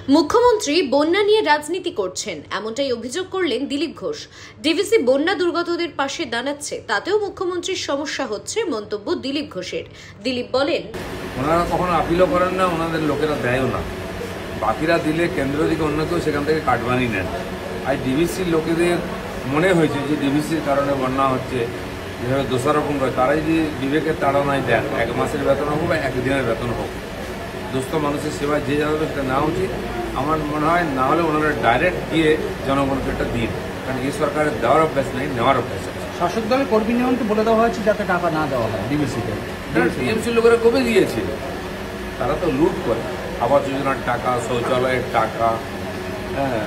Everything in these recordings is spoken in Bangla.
মুখ্যমন্ত্রী বন্যা নিয়ে রাজনীতি করছেন এমনটাই অভিযোগ করলেন দিলীপ ঘোষ। ডিভিসি বন্যা দুর্গতদের পাশে দাঁড়াচ্ছে, তাতেও মুখ্যমন্ত্রীর সমস্যা হচ্ছে মন্তব্য দিলীপ ঘোষের। দিলীপ বলেন, ওনারা কখনো আপিলও করেন না, ওনাদের লোকেরা দেয়ও না। বাকিরা দিলে কেন্দ্র থেকে অন্য কেউ সেখান থেকে কাটবানি নেন। আর ডিভিসির লোকেদের মনে হয়েছে যে ডিভিসির কারণে বন্যা হচ্ছে, যেভাবে দোষারোপণ করে, তারাই যে বিবেকের তাড়নায় দেন, 1 মাসের বেতন হোক বা 1 দিনের বেতন হোক, দুস্থ মানুষের সেবায় যে যাবে সেটা নেওয়া উচিত। আমার মনে হয় না হলে ওনারা ডাইরেক্ট গিয়ে জনগণকে একটা দিন, কারণ এই সরকারের দেওয়ার অভ্যাস নেই, নেওয়ার অভ্যাস আছে। শাসক দলের কর্মী নিয়মকে বলে দেওয়া হয়েছে যাতে টাকা না দেওয়া হয় ডিভিসিতে। টিএমসির লোকেরা কবে দিয়েছিল? তারা তো লুট করে, আবাস যোজনার টাকা, শৌচালয়ের টাকা,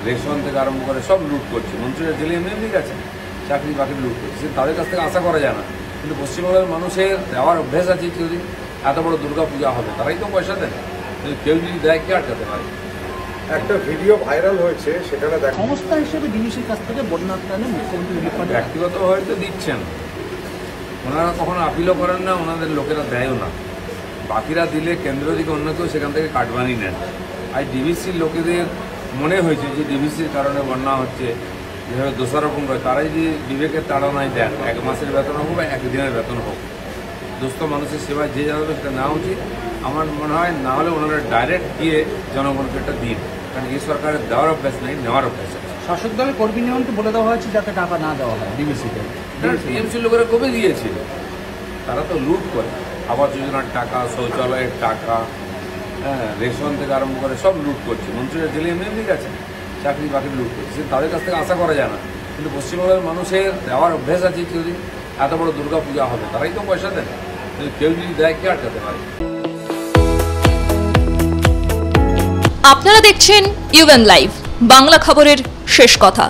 রেশন থেকে আরম্ভ করে সব লুট করছে। মন্ত্রীরা জেলে এমনি গেছে, চাকরি বাকরি লুট করছে, তাদের কাছ থেকে আশা করা যায় না। কিন্তু পশ্চিমবঙ্গের মানুষের দেওয়ার অভ্যাস আছে। যদি এত বড় দুর্গা পূজা হবে, তারাই তো পয়সা দেন। কেউ যদি দেয়, কে আটকাতে পারে? একটা ভিডিও ভাইরাল হয়েছে, সেখানে দেখা সংস্থা হিসেবে ডিভিসির কাছ থেকে বন্যা ত্রাণে মুখ্যমন্ত্রী ব্যক্তিগত হয়তো দিচ্ছেন, ওনারা কখনো আপিলও করেন না, ওনাদের লোকেরা দেয়ও না। বাকিরা দিলে কেন্দ্র থেকে অন্য কেউ সেখান থেকে কাটবানি নেন। আর ডিভিসির লোকেদের মনে হয়েছে যে ডিভিসির কারণে বন্যা হচ্ছে, যেভাবে দোষারোপণ করে, তারাই যে বিবেকের তাড়নায় দেন, 1 মাসের বেতন হোক বা 1 দিনের বেতন হোক, দুস্থ মানুষের সেবায় যে যাবে সেটা নেওয়া উচিত। আমার মনে হয় না হলে ওনারা ডাইরেক্ট গিয়ে জনগণকে একটা দিন, কারণ এই সরকারের দেওয়ার অভ্যাস নেই, নেওয়ার অভ্যাস আছে। শাসক দলের কর্মী নিয়মকে বলে দেওয়া হয়েছে যাতে টাকা না দেওয়া হয় ডিভিসিতে। টিএমসির লোকেরা কবে দিয়েছিল? তারা তো লুট করে, আবাস যোজনার টাকা, শৌচালয়ের টাকা, রেশন থেকে আরম্ভ করে সব লুট করছে। মন্ত্রীরা জেলে এমনি গেছে, চাকরি বাকরি লুট করছে, তাদের কাছ থেকে আশা করা যায় না। কিন্তু পশ্চিমবঙ্গের মানুষের দেওয়ার অভ্যাস আছে। যদি এত বড় দুর্গা পূজা হবে, তারাই তো পয়সা দেন। কেউ যদি দেয়, কে আটকাতে পারে? আপনারা দেখছেন ইউএন লাইভ, বাংলা খবরের শেষ কথা।